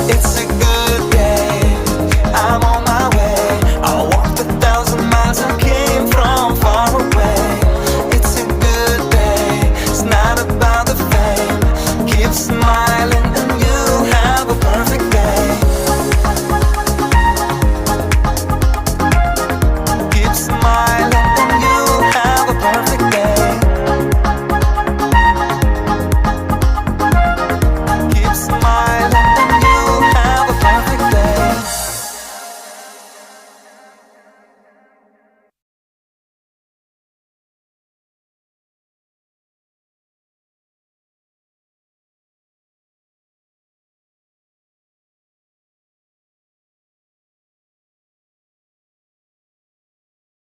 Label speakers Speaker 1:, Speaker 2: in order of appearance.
Speaker 1: It's a good day, I'm on my way. I walked 1,000 miles and came from far away. It's a good day, it's not about the fame. Keep smiling.